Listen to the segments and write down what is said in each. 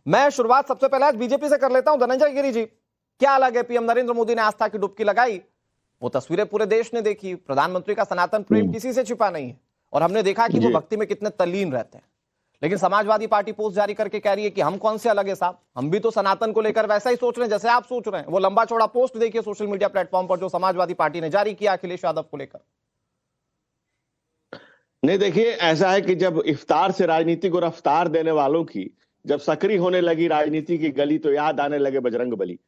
मैं शुरुआत सबसे पहले आज बीजेपी से कर लेता हूं। धनंजय गिरी जी, क्या अलग है? पीएम नरेंद्र मोदी ने आस्था की डुबकी लगाई, वो तस्वीरें पूरे देश ने देखी। प्रधानमंत्री का सनातन प्रेम किसी से छिपा नहीं है और हमने देखा कि वो भक्ति में कितने तल्लीन रहते हैं। लेकिन समाजवादी पार्टी पोस्ट जारी करके कह रही है कि हम कौन से अलग है साहब, हम भी तो सनातन को लेकर वैसा ही सोच रहे हैं जैसे आप सोच रहे हैं। वो लंबा चौड़ा पोस्ट देखिए सोशल मीडिया प्लेटफॉर्म पर जो समाजवादी पार्टी ने जारी किया अखिलेश यादव को लेकर। नहीं, देखिए ऐसा है कि जब इफ्तार से राजनीति को रफ्तार देने वालों की जब सक्रिय होने लगी राजनीति की गली, तो याद आने लगे बजरंग बली,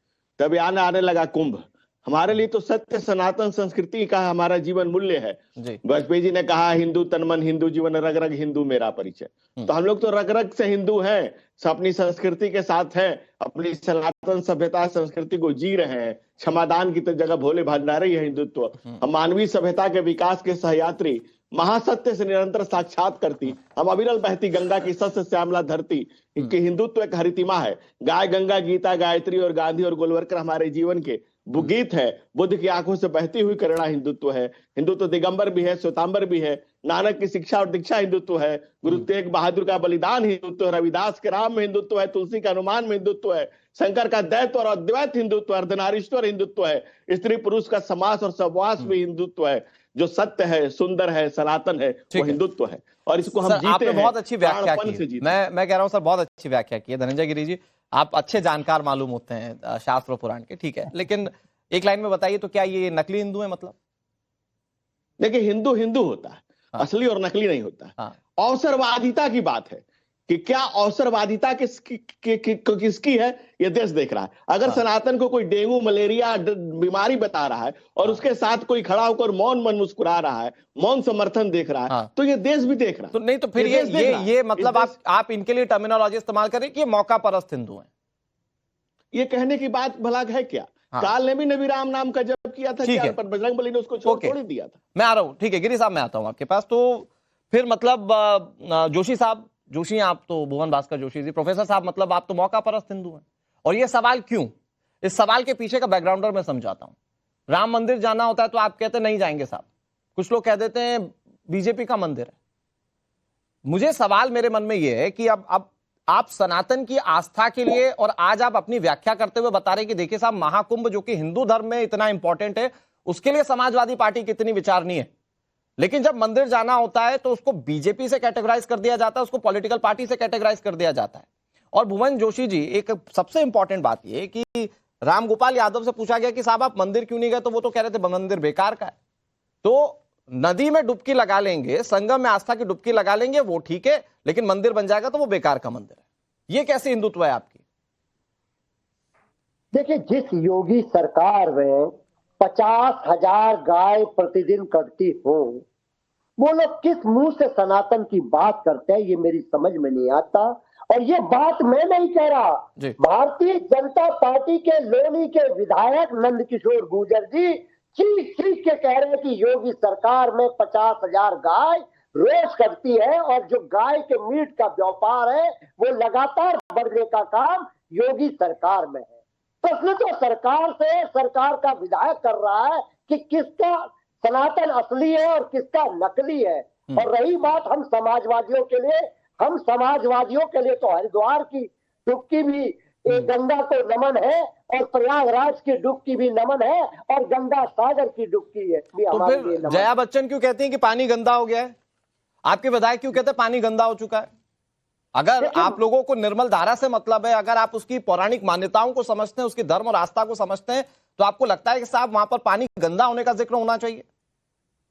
तब याद आने लगा कुंभ। हमारे लिए तो सत्य सनातन संस्कृति का हमारा जीवन मूल्य है। वाजपेयी जी ने कहा, हिंदू तन मन हिंदू जीवन, रग रग हिंदू मेरा परिचय। तो हम लोग तो रग रग से हिंदू हैं, अपनी संस्कृति के साथ हैं, अपनी सनातन सभ्यता संस्कृति को जी रहे हैं। क्षमादान की तो जगह भोले भंडारी है हिंदुत्व। हम मानवीय सभ्यता के विकास के सहयात्री, महासत्य से निरंतर साक्षात करती, हम अविरल बहती गंगा की सस्य श्यामला धरती। इनकी हिंदुत्व एक हरितिमा है। गाय गंगा गीता गायत्री और गांधी और गोलवरकर हमारे जीवन के वो गीत है। बुद्ध की आंखों से बहती हुई करुणा हिंदुत्व है। हिंदुत्व दिगंबर भी है, श्वेतांबर भी है। नानक की शिक्षा और दीक्षा हिंदुत्व है। गुरु तेग बहादुर का बलिदान हिंदुत्व है। रविदास के राम में हिंदुत्व है। तुलसी का हनुमान में हिंदुत्व है। शंकर का दैत्य और अद्वैत हिंदुत्व, अर्धनारीश्वर हिंदुत्व है। स्त्री पुरुष का समास और सहवास भी हिंदुत्व है। जो सत्य है, सुंदर है, सनातन है, वो हिंदुत्व है। और इसको हम जीते हैं। बहुत अच्छी व्याख्या की। मैं कह रहा हूं सर, बहुत अच्छी व्याख्या की है धनंजय गिरी जी। आप अच्छे जानकार मालूम होते हैं शास्त्र पुराण के, ठीक है। लेकिन एक लाइन में बताइए, तो क्या ये नकली हिंदू है? मतलब देखिए, हिंदू हिंदू होता है, असली और नकली नहीं होता है। अवसरवादिता की बात है कि क्या अवसरवादिता किसकी है, ये देश देख रहा है। अगर सनातन को कोई डेंगू मलेरिया बीमारी बता रहा है और उसके साथ कोई खड़ा होकर मौन मन मुस्कुरा रहा है, मौन समर्थन देख रहा है, तो ये देश भी देख रहा है। तो नहीं तो फिर ये मतलब आप इनके लिए टर्मिनोलॉजी इस्तेमाल करें कि ये मौका परस्त हिंदू हैं। ये कहने की बात भला है क्या? काल ने भी नबी राम नाम का जप किया था क्या? पर बजरंग बली ने उसको छोड़ ही दिया था। मैं आ रहा हूं, ठीक है गिरी साहब, मैं आता हूं आपके पास। तो फिर मतलब जोशी साहब, जोशी आप तो भुवन भास्कर जोशी जी, प्रोफेसर साहब, मतलब आप तो मौका परस्त हिंदू हैं। और ये सवाल क्यों? इस सवाल के पीछे का बैकग्राउंडर मैं समझाता हूं। राम मंदिर जाना होता है तो आप कहते नहीं जाएंगे साहब, कुछ लोग कह देते हैं बीजेपी का मंदिर है। मुझे सवाल मेरे मन में यह है कि अब आप सनातन की आस्था के लिए, और आज आप अपनी व्याख्या करते हुए बता रहे कि देखिए साहब, महाकुंभ जो कि हिंदू धर्म में इतना इंपॉर्टेंट है, उसके लिए समाजवादी पार्टी कितनी विचारणीय है। लेकिन जब मंदिर जाना होता है तो उसको बीजेपी से कैटेगराइज कर दिया जाता है, उसको पॉलिटिकल पार्टी से कैटेगराइज कर दिया जाता है। और भुवन जोशी जी, एक सबसे इंपॉर्टेंट बात यह कि रामगोपाल यादव से पूछा गया कि साहब आप मंदिर क्यों नहीं गए, तो वो तो कह रहे थे मंदिर बेकार का है। तो नदी में डुबकी लगा लेंगे, संगम में आस्था की डुबकी लगा लेंगे, वो ठीक है, लेकिन मंदिर बन जाएगा तो वो बेकार का मंदिर है। ये कैसे हिंदुत्व है आपकी? देखिए, जिस योगी सरकार में 50,000 गाय प्रतिदिन कटती हो, वो लोग किस मुंह से सनातन की बात करते हैं, ये मेरी समझ में नहीं आता। और ये बात मैं नहीं कह रहा, भारतीय जनता पार्टी के लोनी के विधायक नंद किशोर गुर्जर जी चीख चीख के कह रहे हैं कि योगी सरकार में 50,000 गाय रोज करती है और जो गाय के मीट का व्यापार है वो लगातार बढ़ने का काम योगी सरकार में है। प्रश्न तो सरकार से, सरकार का विधायक कर रहा है कि किसका सनातन असली है और किसका नकली है। और रही बात हम समाजवादियों के लिए तो हरिद्वार की डुबकी भी गंगा को नमन है और प्रयागराज की डुबकी भी नमन है और गंगा सागर की डुबकी है। तो फिर जया बच्चन क्यों कहती हैं कि पानी गंदा हो गया है? आपके विधायक क्यों कहते हैं पानी गंदा हो चुका है? अगर आप लोगों को निर्मल धारा से मतलब है, अगर आप उसकी पौराणिक मान्यताओं को समझते हैं, उसकी धर्म और आस्था को समझते हैं, तो आपको लगता है कि साहब वहां पर पानी गंदा होने का जिक्र होना चाहिए?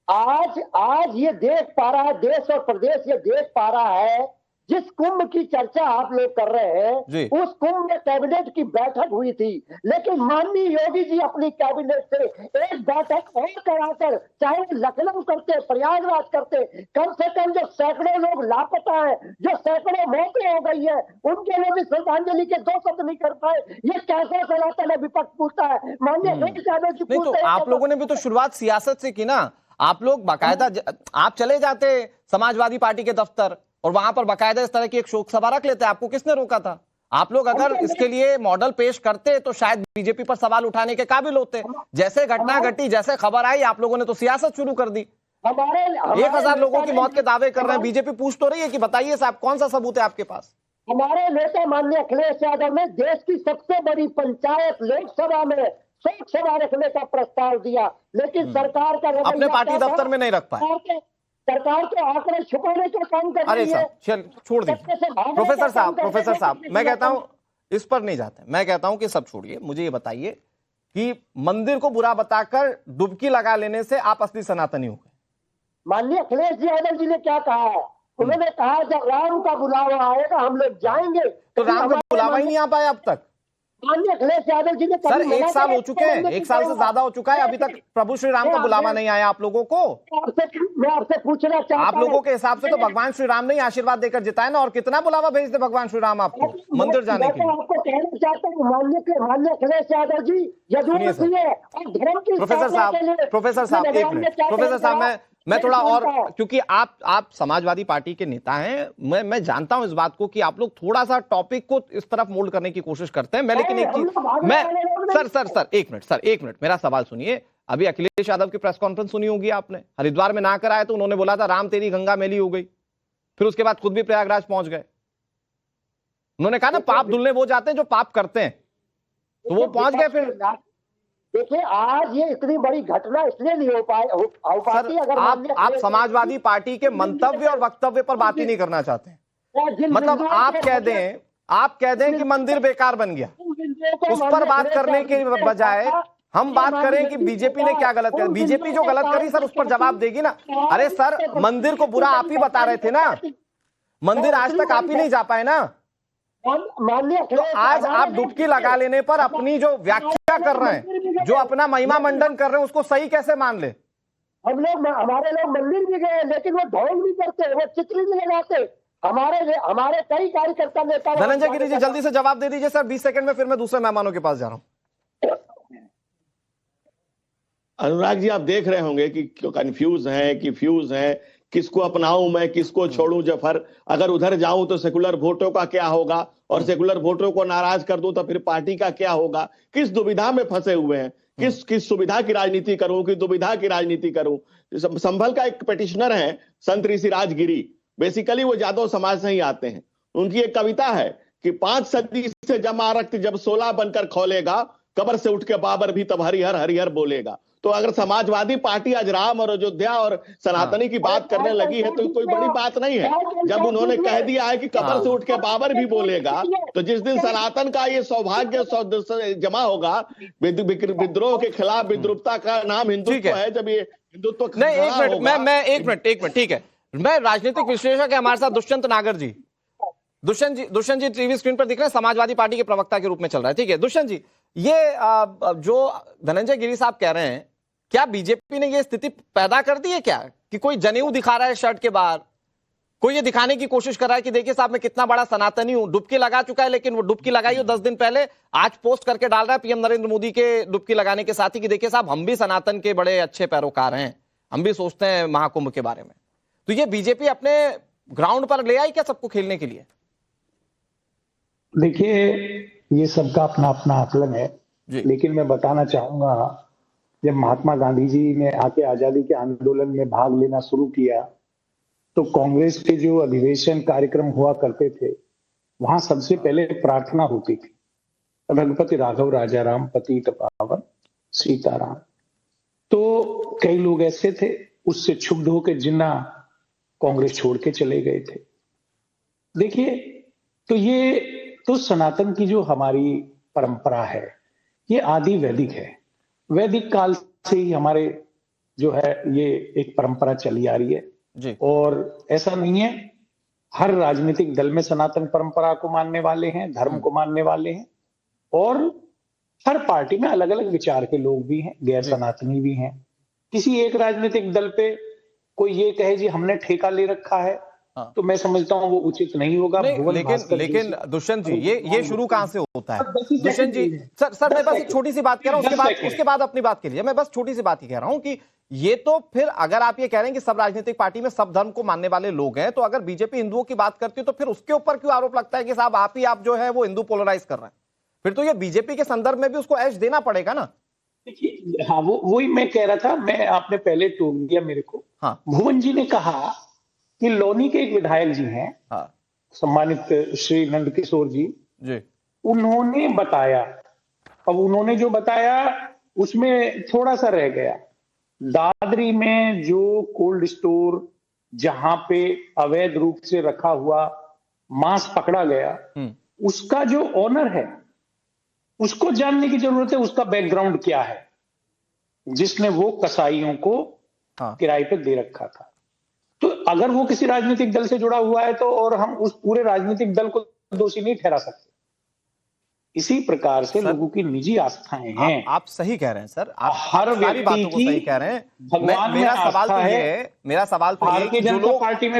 आज ये देख पा रहा है, देश और प्रदेश ये देख पा रहा है, जिस कुंभ की चर्चा आप लोग कर रहे हैं, उस कुंभ में कैबिनेट की बैठक हुई थी, लेकिन माननीय योगी जी अपनी कैबिनेट से एक बैठक और कराकर, चाहे लखनऊ करते, प्रयागराज करते, कम से कम जो सैकड़ों लोग लापता है, जो सैकड़ों मौतें हो गई है, उनके लिए भी श्रद्धांजलि के 2 शब्द नहीं कर पाए। ये कैसा सनातन है? विपक्ष पूछता है। माननीय आप लोगों ने भी तो शुरुआत सियासत से की ना। आप लोग बाकायदा, आप चले जाते समाजवादी पार्टी के दफ्तर और वहां पर बाकायदा इस तरह की एक शोक सभा रख लेते, आपको किसने रोका था? आप लोग अगर इसके लिए मॉडल पेश करते तो शायद बीजेपी पर सवाल उठाने के काबिल होते। जैसे घटना घटी, जैसे खबर आई, आप लोगों ने तो सियासत शुरू कर दी। 1000 लोगों की मौत के दावे कर रहे हैं, बीजेपी पूछ तो रही है कि बताइए साहब कौन सा सबूत है आपके पास? हमारे नेता माननीय अखिलेश यादव ने देश की सबसे बड़ी पंचायत लोकसभा में शोक सभा रखने का प्रस्ताव दिया, लेकिन सरकार का रवैया अपने पार्टी क्या था? दफ्तर में नहीं रख पाए। सरकार के आंकड़े छुपाने का काम कर अरे रही है। साहब छोड़ सत्य से दीजिए भागने प्रोफेसर का साहब, काम कर प्रोफेसर रही है। साहब, मैं कहता हूं इस पर नहीं जाते। मैं कहता हूं कि सब छोड़िए, मुझे ये बताइए कि मंदिर को बुरा बताकर डुबकी लगा लेने से आप असली सनातनी हो गए। माननीय अखिलेश यादव जी ने क्या कहा है? उन्होंने कहा जब राम का बुलावा आएगा हम लोग जाएंगे। तो राम का बुलावा ही नहीं आ पाया अब तक। माननीय अखिलेश यादव जी ने सर कभी 1 मना साल किया हो चुके हैं, 1 साल से ज्यादा हो चुका है, अभी तक प्रभु श्री राम का बुलावा नहीं आया आप लोगों को। मैं आपसे पूछना चाहता हूं, आप लोगों के हिसाब से तो भगवान श्री राम ने ही आशीर्वाद देकर जिताया ना, और कितना बुलावा भेज दे भगवान श्री राम आपको मंदिर जाने के लिए। आपको कहना चाहता हूँ माननीय अखिलेश यादव जी, सुनिए सर, और धर्म की प्रोफेसर साहब, प्रोफेसर साहब एक मिनट, प्रोफेसर साहब मैं थोड़ा और, क्योंकि आप समाजवादी पार्टी के नेता हैं, मैं जानता हूं इस बात को कि आप लोग थोड़ा सा टॉपिक को इस तरफ मोल्ड करने की कोशिश करते हैं। मैं लेकिन एक चीज मैं सर एक मिनट मेरा सवाल सुनिए। अभी अखिलेश यादव की प्रेस कॉन्फ्रेंस सुनी होगी आपने, हरिद्वार में ना कराया तो उन्होंने बोला था राम तेरी गंगा मैली हो गई, फिर उसके बाद खुद भी प्रयागराज पहुंच गए। उन्होंने कहा ना पाप धुलने वो जाते हैं जो पाप करते हैं, तो वो पहुंच गए। फिर देखिए आज ये इतनी बड़ी घटना इसलिए नहीं हो पाती अगर आप समाजवादी पार्टी के मंतव्य और वक्तव्य पर बात ही नहीं करना चाहते हैं। मतलब आप कह दें कि मंदिर बेकार बन गया, उस पर बात करने के बजाय हम बात करें कि बीजेपी ने क्या गलत किया। बीजेपी जो गलत करी सर उस पर जवाब देगी ना। अरे सर मंदिर को बुरा आप ही बता रहे थे ना, मंदिर आज तक आप ही नहीं जा पाए ना। तो आज आप डुबकी लगा लेने पर अपनी जो व्याख्या कर रहे हैं, जो अपना महिमा मंडन कर रहे हैं, उसको सही कैसे मान ले। हमारे लोग मंदिर भी गए लेकिन वो ढोल भी करते, वो चित्र भी लगाते। हमारे कई कार्यकर्ता नेता। धनंजय गिरी जी जल्दी से जवाब दे दीजिए सर, 20 सेकंड में, फिर मैं दूसरे मेहमानों के पास जा रहा हूं। अनुराग जी आप देख रहे होंगे कि कंफ्यूज हैं कि फ्यूज हैं, किसको अपनाऊं मैं किसको छोड़ूं। जफर अगर उधर जाऊं तो सेकुलर वोटों का क्या होगा, और सेकुलर वोटों को नाराज कर दूं तो फिर पार्टी का क्या होगा। किस दुविधा में फंसे हुए हैं, किस सुविधा की राजनीति करूं, किस दुविधा की राजनीति करूं। संभल का एक पिटिशनर है संत ऋषिराज गिरी, बेसिकली वो यादव समाज से ही आते हैं। उनकी एक कविता है कि 5 सदी से जमा रक्त जब 16 बनकर खोलेगा, कब्र से उठ के बाबर भी तब हरिहर हरिहर बोलेगा। तो अगर समाजवादी पार्टी आज राम और अयोध्या और सनातनी की बात करने लगी है तो कोई बड़ी बात नहीं है। जब उन्होंने कह दिया है कि कब्र से उठ के बाबर भी बोलेगा, तो जिस दिन सनातन का ये सौभाग्य जमा होगा, विद्रोह के खिलाफ विद्रुपता का नाम हिंदुत्व है, जब ये हिंदुत्व नहीं एक मिनट ठीक है। मैं राजनीतिक विश्लेषक है हमारे साथ दुष्यंत नागर जी। दुष्यंत जी टीवी स्क्रीन पर दिख रहे हैं, समाजवादी पार्टी के प्रवक्ता के रूप में चल रहा है। ठीक है दुष्यंत जी, ये जो धनंजय गिरी साहब कह रहे हैं, क्या बीजेपी ने ये स्थिति पैदा कर दी है क्या कि कोई जनेऊ दिखा रहा है शर्ट के बाहर, कोई ये दिखाने की कोशिश कर रहा है कि देखिए साहब मैं कितना बड़ा सनातनी हूं। डुबकी लगा चुका है, लेकिन वो डुबकी लगाई हो 10 दिन पहले, आज पोस्ट करके डाल रहा है पीएम नरेंद्र मोदी के डुबकी लगाने के साथ ही कि देखिए साहब हम भी सनातन के बड़े अच्छे पैरोकार हैं, हम भी सोचते हैं महाकुंभ के बारे में। तो ये बीजेपी अपने ग्राउंड पर ले आई क्या सबको खेलने के लिए? देखिए ये सबका अपना अपना आकलन है, लेकिन मैं बताना चाहूंगा जब महात्मा गांधी जी ने आके आजादी के आंदोलन में भाग लेना शुरू किया तो कांग्रेस के जो अधिवेशन कार्यक्रम हुआ करते थे वहां सबसे पहले प्रार्थना होती थी, रघुपति राघव राजा राम पतित पावन सीताराम। तो कई लोग ऐसे थे उससे क्षुब्ध होकर जिन्ना कांग्रेस छोड़ के चले गए थे। देखिए तो ये तो सनातन की जो हमारी परंपरा है ये आदि वैदिक है, वैदिक काल से ही हमारे जो है ये एक परंपरा चली आ रही है जी। और ऐसा नहीं है, हर राजनीतिक दल में सनातन परंपरा को मानने वाले हैं, धर्म को मानने वाले हैं, और हर पार्टी में अलग अलग विचार के लोग भी हैं, गैर सनातनी भी हैं। किसी एक राजनीतिक दल पे कोई ये कहे जी हमने ठेका ले रखा है, तो मैं समझता हूँ वो उचित नहीं होगा। लेकिन दुष्यंत जी ये शुरू कहां से होता है? दुष्यंत जी सर मैं बस एक छोटी सी बात कह रहा हूं, उसके बाद अपनी बात के लिए मैं बस छोटी सी बात ही कह रहा हूं कि ये तो फिर अगर आप ये कह रहे हैं कि सब राजनीतिक पार्टी में सब धर्म को मानने वाले लोग हैं, तो अगर बीजेपी हिंदुओं की बात करती है तो फिर उसके ऊपर क्यों आरोप लगता है कि साहब आप जो है वो हिंदू पोलराइज कर रहे हैं? फिर तो ये बीजेपी के संदर्भ में भी उसको एज देना पड़ेगा ना। हाँ वही मैं कह रहा था, मैं आपने पहले टोक दिया मेरे को। हाँ भुवन जी ने कहा कि लोनी के एक विधायक जी हैं, हाँ। सम्मानित श्री नंदकिशोर जी, जी उन्होंने बताया। अब उन्होंने जो बताया उसमें थोड़ा सा रह गया। दादरी में जो कोल्ड स्टोर जहां पे अवैध रूप से रखा हुआ मांस पकड़ा गया, उसका जो ओनर है उसको जानने की जरूरत है, उसका बैकग्राउंड क्या है, जिसने वो कसाईयों को किराए पे दे रखा था। तो अगर वो किसी राजनीतिक दल से जुड़ा हुआ है तो, और हम उस पूरे राजनीतिक दल को दोषी नहीं ठहरा सकते। इसी प्रकार से लोगों की निजी आस्थाएं हैं। आप सही कह रहे हैं सर, आप हर सारी बातों को सही कह रहे हैं। मेरा सवाल तो ये है कि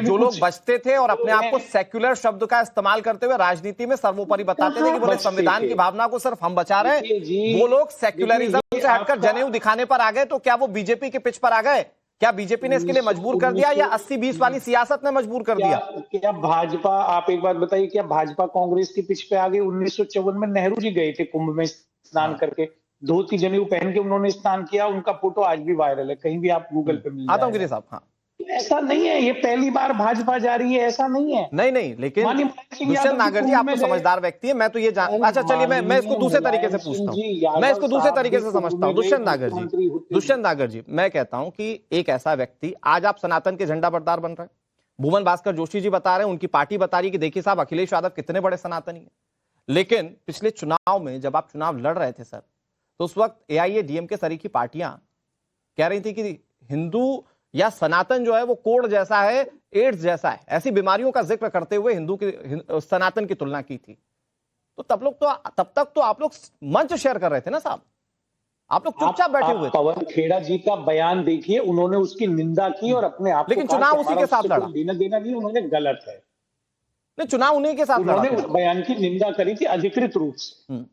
जो लोग बचते थे और अपने आप को सेक्युलर शब्द का इस्तेमाल करते हुए राजनीति में सर्वोपरि बताते थे कि बोले संविधान की भावना को सिर्फ हम बचा रहे हैं, वो लोग सेक्युलरिज्म से हटकर जनेऊ दिखाने पर आ गए, तो क्या वो बीजेपी के पिच पर आ गए? क्या बीजेपी ने इसके लिए मजबूर कर दिया या 80-20 वाली सियासत ने मजबूर कर दिया? क्या भाजपा, आप एक बात बताइए, क्या भाजपा कांग्रेस के पिच पे आ गई? 1954 में नेहरू जी गए थे कुंभ में स्नान करके, धोती जनेऊ पहन के उन्होंने स्नान किया, उनका फोटो आज भी वायरल है, कहीं भी आप गूगल पे मिल आता हूं गिरी साहब। हाँ, ऐसा नहीं है ये पहली बार भाजपा जा रही है, ऐसा नहीं है। नहीं, लेकिन दुष्यंत नागर जी, आप तो समझदार व्यक्ति है, मैं तो ये जान, अच्छा चलिए मैं इसको दूसरे तरीके से पूछता हूं, मैं इसको दूसरे तरीके से समझता हूं। दुष्यंत नागर जी, मैं कहता हूं कि एक ऐसा व्यक्ति, आज आप सनातन के झंडा बरदार बन रहे हैं, भुवन भास्कर जोशी जी बता रहे हैं, उनकी पार्टी बता रही है कि देखिए साहब अखिलेश यादव कितने बड़े सनातनी है, लेकिन पिछले चुनाव में जब आप चुनाव लड़ रहे थे सर, तो उस वक्त AIADMK सरीखी पार्टियां कह रही थी कि हिंदू या सनातन जो है वो कोढ़ जैसा है, एड्स जैसा है, ऐसी बीमारियों का जिक्र करते हुए सनातन की तुलना की थी। तो तब तक तो आप लोग मंच शेयर कर रहे थे ना साहब, आप लोग चुपचाप बैठे हुए थे। पवन खेड़ा जी का बयान देखिए, उन्होंने उसकी निंदा की और अपने आप, लेकिन चुनाव उसी के साथ लड़ा, लेना देना नहीं, उन्होंने गलत है। नहीं, चुनाव उन्हीं के साथ उन्होंने उस बयान की निंदा करी थी अधिकृत रूप से।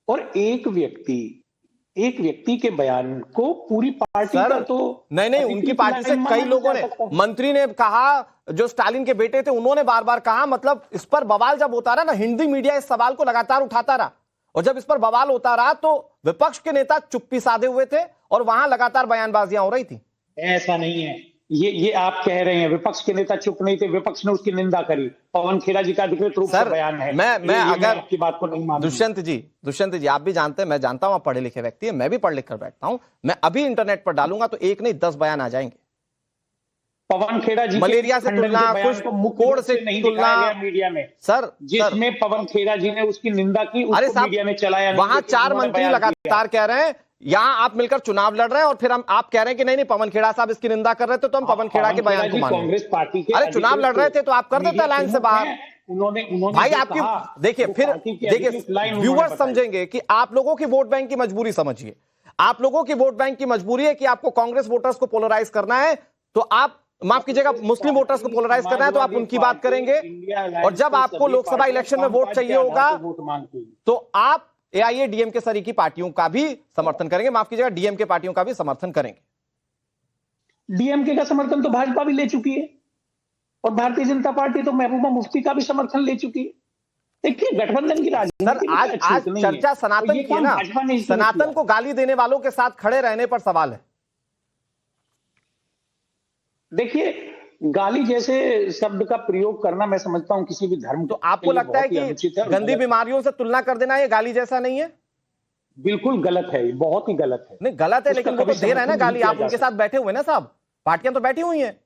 और एक व्यक्ति के बयान को पूरी पार्टी का तो नहीं, उनकी पार्टी से कई लोगों ने, मंत्री ने कहा, जो स्टालिन के बेटे थे उन्होंने बार बार कहा, मतलब इस पर बवाल जब होता रहा ना, हिंदी मीडिया इस सवाल को लगातार उठाता रहा, और जब इस पर बवाल होता रहा तो विपक्ष के नेता चुप्पी साधे हुए थे और वहां लगातार बयानबाजियां हो रही थी। ऐसा नहीं है, ये आप कह रहे हैं विपक्ष के नेता चुप नहीं थे, विपक्ष ने उसकी निंदा करी। पवन खेड़ा जी का अधिकृत रूप से बयान है। मैं अगर आपकी बात को नहीं मानूंगा। दुष्यंत जी आप भी जानते हैं, मैं जानता हूं आप पढ़े लिखे व्यक्ति हैं, मैं भी पढ़ लिख कर बैठता हूं, मैं अभी इंटरनेट पर डालूंगा तो एक नहीं 10 बयान आ जाएंगे। पवन खेड़ा जी मलेरिया से तुलना, कोढ़ से तुलना मीडिया में सर, जिसमें पवन खेड़ा जी ने उसकी निंदा की, उसको मीडिया में चलाया। वहां 4 मंत्री लगातार कह रहे हैं, यहाँ आप मिलकर चुनाव लड़ रहे हैं और फिर आप कह रहे हैं कि नहीं पवन खेड़ा साहब इसकी निंदा कर रहे थे तो हम पवन खेड़ा के बयान को मानेंगे। कांग्रेस पार्टी के, अरे चुनाव लड़ रहे थे तो आप कर देते अलायंस से बाहर। उन्होंने भाई आपकी देखिए, फिर देखिए व्यूअर्स समझेंगे कि आप लोगों की वोट बैंक की मजबूरी समझिए, आप लोगों की वोट बैंक की मजबूरी है कि आपको कांग्रेस वोटर्स को पोलराइज करना है, तो आप माफ कीजिएगा मुस्लिम वोटर्स को पोलराइज करना है तो आप उनकी बात करेंगे, और जब आपको लोकसभा इलेक्शन में वोट चाहिए होगा तो आप AIADMK सरीखी पार्टियों का भी समर्थन करेंगे, माफ कीजिएगा DMK पार्टियों का भी समर्थन करेंगे। DMK का समर्थन तो भाजपा भी ले चुकी है और भारतीय जनता पार्टी तो महबूबा मुफ्ती का भी समर्थन ले चुकी है। देखिए गठबंधन की राजनीति सर, आज चर्चा सनातन की है ना, सनातन को गाली देने वालों के साथ खड़े रहने पर सवाल है। देखिए गाली जैसे शब्द का प्रयोग करना मैं समझता हूं किसी भी धर्म, तो आपको लगता है कि गंदी बीमारियों से तुलना कर देना ये गाली जैसा नहीं है? बिल्कुल गलत है, बहुत ही गलत है। नहीं गलत है, लेकिन वो तो दे रहे हैं ना गाली, आप उनके साथ बैठे हुए ना साहब, पार्टियां तो बैठी हुई हैं।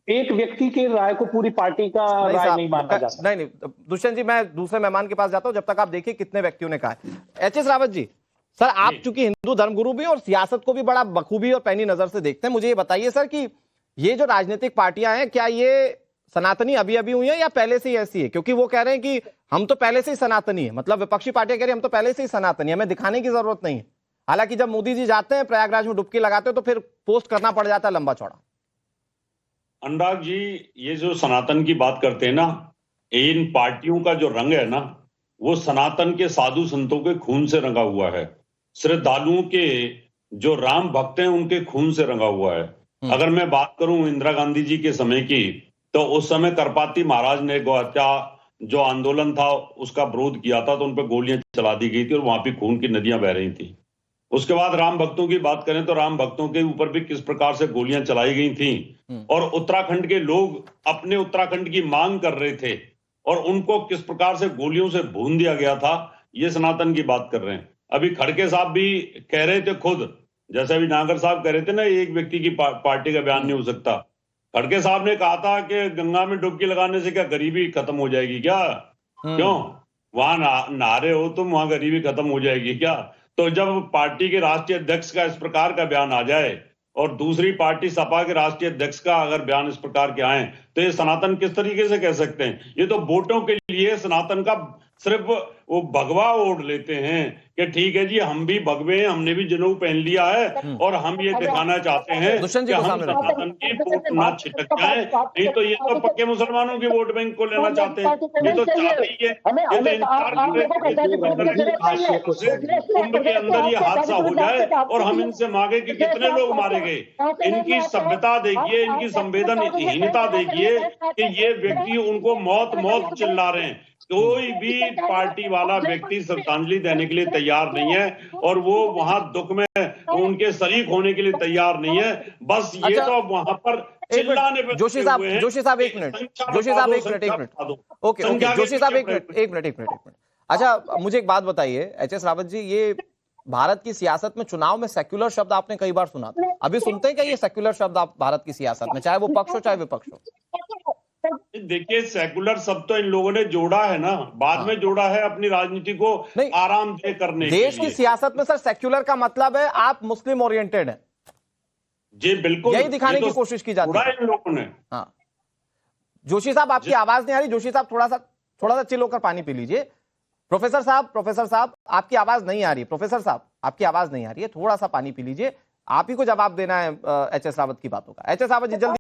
एक व्यक्ति के राय को पूरी पार्टी का राय नहीं माना जा सकता। नहीं दुष्यंत जी, मैं दूसरे मेहमान के पास जाता हूं, जब तक आप देखिए कितने व्यक्तियों ने कहा है। HS रावत जी, सर आप चूंकि हिंदू धर्मगुरु भी और सियासत को भी बड़ा बखूबी और पैनी नजर से देखते हैं, मुझे ये बताइए सर कि ये जो राजनीतिक पार्टियां हैं, क्या ये सनातनी अभी अभी हुई है या पहले से ही ऐसी है? क्योंकि वो कह रहे हैं कि हम तो पहले से ही सनातनी है, मतलब विपक्षी पार्टियां कह रही है हम तो पहले से ही सनातनी है, हमें दिखाने की जरूरत नहीं है। हालांकि जब मोदी जी जाते हैं प्रयागराज में डुबकी लगाते हैं तो फिर पोस्ट करना पड़ जाता है लंबा चौड़ा। अनुराग जी, ये जो सनातन की बात करते हैं ना, इन पार्टियों का जो रंग है ना, वो सनातन के साधु संतों के खून से रंगा हुआ है, श्रद्धालुओं के जो राम भक्त हैं उनके खून से रंगा हुआ है। अगर मैं बात करूं इंदिरा गांधी जी के समय की, तो उस समय करपाती महाराज ने गोहत्या जो आंदोलन था उसका विरोध किया था, तो उन पर गोलियां चला दी गई थी और वहां पे खून की नदियां बह रही थी। उसके बाद राम भक्तों की बात करें तो राम भक्तों के ऊपर भी किस प्रकार से गोलियां चलाई गई थी और उत्तराखंड के लोग अपने उत्तराखंड की मांग कर रहे थे और उनको किस प्रकार से गोलियों से भून दिया गया था, ये सनातन की बात कर रहे हैं। अभी खड़गे साहब भी कह रहे थे खुद, जैसे अभी नागर साहब कह रहे थे ना, एक व्यक्ति की पार्टी का बयान नहीं हो सकता। खड़गे साहब ने कहा था कि गंगा में डुबकी लगाने से क्या गरीबी खत्म हो जाएगी क्या? क्यों वहां नहा रहे हो तुम, वहां गरीबी खत्म हो जाएगी क्या? तो जब पार्टी के राष्ट्रीय अध्यक्ष का इस प्रकार का बयान आ जाए और दूसरी पार्टी सपा के राष्ट्रीय अध्यक्ष का अगर बयान इस प्रकार के आए, तो ये सनातन किस तरीके से कह सकते हैं? ये तो वोटों के लिए सनातन का सिर्फ वो भगवा ओढ़ लेते हैं कि ठीक है जी हम भी भगवे हैं, हमने भी जनेऊ पहन लिया है और हम ये दिखाना चाहते हैं कि हम सनातन की वोट ना छिटक जाए। नहीं तो ये तो पक्के मुसलमानों की वोट बैंक को लेना चाहते हैं। ये तो चाहते ही है, ये तो इंतजार कर रहे हैं कुंभ के अंदर ये हादसा हो जाए और हम इनसे मांगे कि कितने लोग मारे गए। इनकी सभ्यता देखिए, इनकी संवेदनहीनता देखिए कि ये व्यक्ति उनको मौत मौत चिल्ला रहे हैं। कोई भी पार्टी वाला व्यक्ति श्रद्धांजलि देने के लिए तैयार नहीं है और वो वहां दुख में उनके शरीक होने के लिए तैयार नहीं है। बस ये तो वहां पर चिल्लाने पे जोशी साहब एक मिनट ओके जोशी साहब एक मिनट। अच्छा मुझे एक बात बताइए एच.एस. रावत जी, ये भारत की सियासत में चुनाव में सेक्युलर शब्द आपने कई बार सुना था, अभी सुनते हैं क्या ये सेक्युलर शब्द आप भारत की सियासत में, चाहे वो पक्ष हो चाहे विपक्ष हो? देखिए सेकुलर शब्द तो इन लोगों ने जोड़ा है ना, बाद में जोड़ा है अपनी राजनीति को आरामदेह करने के लिए। देश की सियासत में सर सेक्युलर का मतलब है आप मुस्लिम ओरिएंटेड हैं जी, बिल्कुल यही दिखाने की कोशिश की जाती है इन लोगों ने। हाँ जोशी साहब आपकी आवाज नहीं आ रही, जोशी साहब थोड़ा सा चिल होकर पानी पी लीजिए। प्रोफेसर साहब आपकी आवाज नहीं आ रही, प्रोफेसर साहब आपकी आवाज नहीं आ रही है, थोड़ा सा पानी पी लीजिए। आप ही को जवाब देना है एच.एस. रावत की बातों का। एच.एस. रावत जी जल्दी